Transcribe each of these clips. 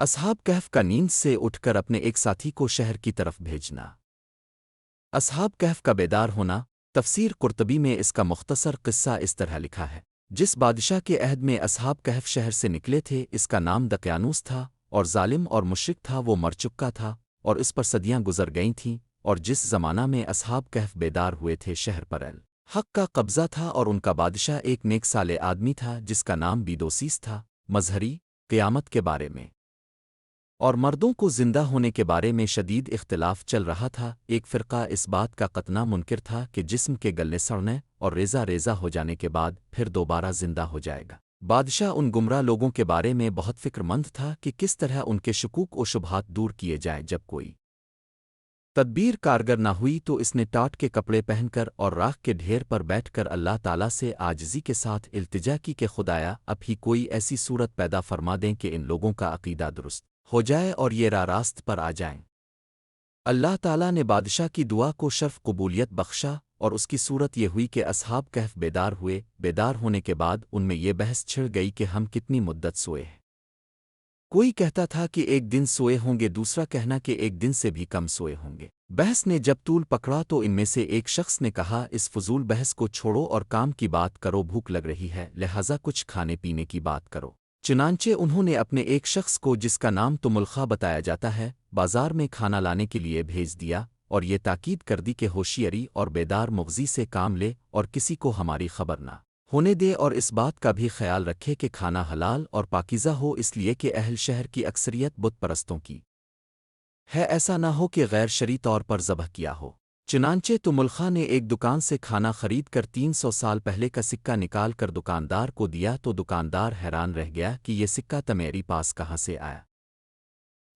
اصحاب کہف کا نیند سے اٹھ کر اپنے ایک ساتھی کو شہر کی طرف بھیجنا۔ اصحاب کہف کا بیدار ہونا۔ تفسیر قرطبی میں اس کا مختصر قصہ اس طرح لکھا ہے: جس بادشاہ کے عہد میں اصحاب کہف شہر سے نکلے تھے، اس کا نام دقیانوس تھا، اور ظالم اور مشرک تھا، وہ مر چکا تھا، اور اس پر صدیاں گزر گئی تھیں۔ اور جس زمانہ میں اصحاب کہف بیدار ہوئے تھے، شہر پر حق کا قبضہ تھا، اور ان کا بادشاہ ایک نیک صالح آدمی تھا جس کا نام بیدوسیس تھا۔ مظہری قیامت کے بارے میں اور مردوں کو زندہ ہونے کے بارے میں شدید اختلاف چل رہا تھا۔ ایک فرقہ اس بات کا قطعا منکر تھا کہ جسم کے گلنے سڑنے اور ریزہ ریزہ ہو جانے کے بعد پھر دوبارہ زندہ ہو جائے گا۔ بادشاہ ان گمراہ لوگوں کے بارے میں بہت فکر مند تھا کہ کس طرح ان کے شکوک و شبہات دور کیے جائیں۔ جب کوئی تدبیر کارگر نہ ہوئی تو اس نے ٹاٹ کے کپڑے پہن کر اور راکھ کے ڈھیر پر بیٹھ کر اللہ تعالیٰ سے عاجزی کے ساتھ التجا کی کہ خدایا، اب ہی کوئی ایسی صورت پیدا فرما دیں کہ ان لوگوں کا عقیدہ درست ہو جائے اور یہ راست پر آ جائیں۔ اللہ تعالیٰ نے بادشاہ کی دعا کو شرف قبولیت بخشا، اور اس کی صورت یہ ہوئی کہ اصحاب کہف بیدار ہوئے۔ بیدار ہونے کے بعد ان میں یہ بحث چھڑ گئی کہ ہم کتنی مدت سوئے ہیں۔ کوئی کہتا تھا کہ ایک دن سوئے ہوں گے، دوسرا کہنا کہ ایک دن سے بھی کم سوئے ہوں گے۔ بحث نے جب طول پکڑا تو ان میں سے ایک شخص نے کہا، اس فضول بحث کو چھوڑو اور کام کی بات کرو، بھوک لگ رہی ہے، لہذا کچھ کھانے پینے کی بات کرو۔ چنانچہ انہوں نے اپنے ایک شخص کو، جس کا نام تملخا بتایا جاتا ہے، بازار میں کھانا لانے کے لیے بھیج دیا، اور یہ تاکید کر دی کہ ہوشیاری اور بیدار مغزی سے کام لے اور کسی کو ہماری خبر نہ ہونے دے، اور اس بات کا بھی خیال رکھے کہ کھانا حلال اور پاکیزہ ہو، اس لیے کہ اہل شہر کی اکثریت بت پرستوں کی ہے، ایسا نہ ہو کہ غیر شرعی طور پر ذبح کیا ہو۔ چنانچہ تملخا نے ایک دکان سے کھانا خرید کر 300 سال پہلے کا سکہ نکال کر دکاندار کو دیا، تو دکاندار حیران رہ گیا کہ یہ سکہ تمیری پاس کہاں سے آیا۔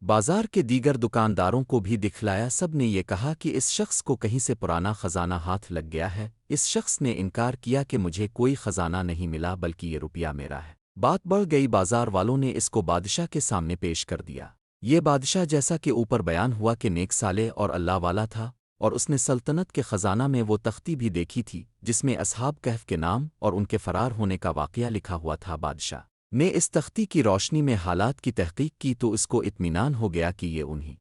بازار کے دیگر دکانداروں کو بھی دکھلایا، سب نے یہ کہا کہ اس شخص کو کہیں سے پرانا خزانہ ہاتھ لگ گیا ہے۔ اس شخص نے انکار کیا کہ مجھے کوئی خزانہ نہیں ملا، بلکہ یہ روپیہ میرا ہے۔ بات بڑھ گئی، بازار والوں نے اس کو بادشاہ کے سامنے پیش کر دیا۔ یہ بادشاہ، جیسا کہ اوپر بیان ہوا کہ نیک صالح اور اللہ والا تھا، اور اس نے سلطنت کے خزانہ میں وہ تختی بھی دیکھی تھی جس میں اصحاب کہف کے نام اور ان کے فرار ہونے کا واقعہ لکھا ہوا تھا۔ بادشاہ نے اس تختی کی روشنی میں حالات کی تحقیق کی تو اس کو اطمینان ہو گیا کہ یہ انہی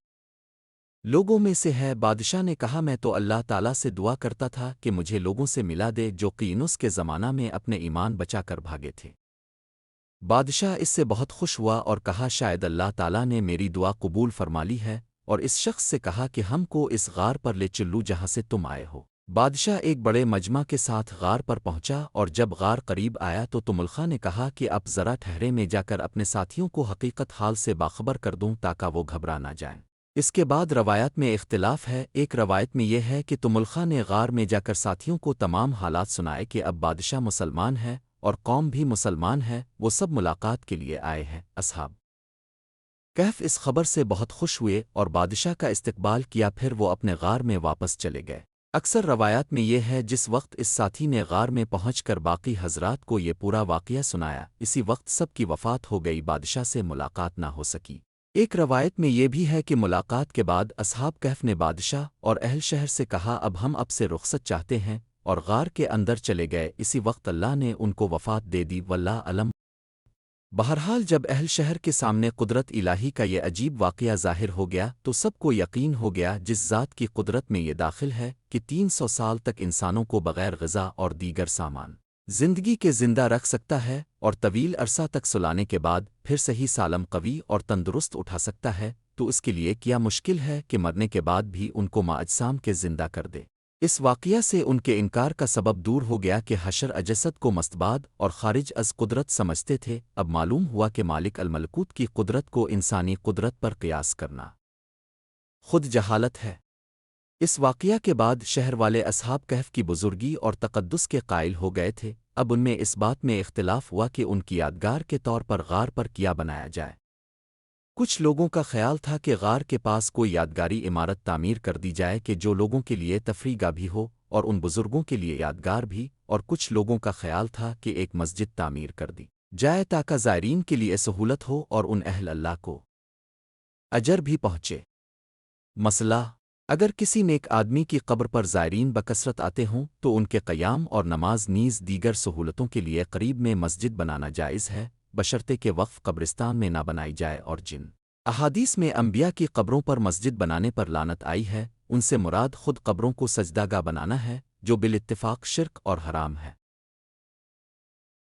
لوگوں میں سے ہے۔ بادشاہ نے کہا، میں تو اللہ تعالیٰ سے دعا کرتا تھا کہ مجھے لوگوں سے ملا دے جو قینوس کے زمانہ میں اپنے ایمان بچا کر بھاگے تھے۔ بادشاہ اس سے بہت خوش ہوا اور کہا، شاید اللہ تعالیٰ نے میری دعا قبول فرما لی ہے، اور اس شخص سے کہا کہ ہم کو اس غار پر لے چلو جہاں سے تم آئے ہو۔ بادشاہ ایک بڑے مجمع کے ساتھ غار پر پہنچا، اور جب غار قریب آیا تو تملخا نے کہا کہ اب ذرا ٹھہرے، میں جا کر اپنے ساتھیوں کو حقیقت حال سے باخبر کر دوں تاکہ وہ گھبرا نہ جائیں۔ اس کے بعد روایات میں اختلاف ہے۔ ایک روایت میں یہ ہے کہ تملخا نے غار میں جا کر ساتھیوں کو تمام حالات سنائے کہ اب بادشاہ مسلمان ہے اور قوم بھی مسلمان ہے، وہ سب ملاقات کے لیے آئے ہیں۔ اصحاب کہف اس خبر سے بہت خوش ہوئے اور بادشاہ کا استقبال کیا، پھر وہ اپنے غار میں واپس چلے گئے۔ اکثر روایات میں یہ ہے جس وقت اس ساتھی نے غار میں پہنچ کر باقی حضرات کو یہ پورا واقعہ سنایا، اسی وقت سب کی وفات ہو گئی، بادشاہ سے ملاقات نہ ہو سکی۔ ایک روایت میں یہ بھی ہے کہ ملاقات کے بعد اصحاب کہف نے بادشاہ اور اہل شہر سے کہا، اب ہم اب سے رخصت چاہتے ہیں، اور غار کے اندر چلے گئے۔ اسی وقت اللہ نے ان کو وفات دے دی، واللہ علم۔ بہرحال جب اہل شہر کے سامنے قدرت الہی کا یہ عجیب واقعہ ظاہر ہو گیا تو سب کو یقین ہو گیا جس ذات کی قدرت میں یہ داخل ہے کہ 300 سال تک انسانوں کو بغیر غذا اور دیگر سامان زندگی کے زندہ رکھ سکتا ہے، اور طویل عرصہ تک سلانے کے بعد پھر صحیح سالم قوی اور تندرست اٹھا سکتا ہے، تو اس کے لیے کیا مشکل ہے کہ مرنے کے بعد بھی ان کو ماجسام کے زندہ کر دے۔ اس واقعہ سے ان کے انکار کا سبب دور ہو گیا کہ حشر اجسد کو مستباد اور خارج از قدرت سمجھتے تھے۔ اب معلوم ہوا کہ مالک الملکوت کی قدرت کو انسانی قدرت پر قیاس کرنا خود جہالت ہے۔ اس واقعہ کے بعد شہر والے اصحاب کہف کی بزرگی اور تقدس کے قائل ہو گئے تھے۔ اب ان میں اس بات میں اختلاف ہوا کہ ان کی یادگار کے طور پر غار پر کیا بنایا جائے۔ کچھ لوگوں کا خیال تھا کہ غار کے پاس کوئی یادگاری عمارت تعمیر کر دی جائے کہ جو لوگوں کے لیے تفریح گاہ بھی ہو اور ان بزرگوں کے لیے یادگار بھی، اور کچھ لوگوں کا خیال تھا کہ ایک مسجد تعمیر کر دی جائے تاکہ زائرین کے لیے سہولت ہو اور ان اہل اللہ کو اجر بھی پہنچے۔ مسئلہ: اگر کسی نیک آدمی کی قبر پر زائرین بکثرت آتے ہوں تو ان کے قیام اور نماز نیز دیگر سہولتوں کے لیے قریب میں مسجد بنانا جائز ہے، بشرطے کہ وقف قبرستان میں نہ بنائی جائے اور جن احادیث میں انبیاء کی قبروں پر مسجد بنانے پر لعنت آئی ہے، ان سے مراد خود قبروں کو سجدہ گاہ بنانا ہے، جو بالاتفاق شرک اور حرام ہے۔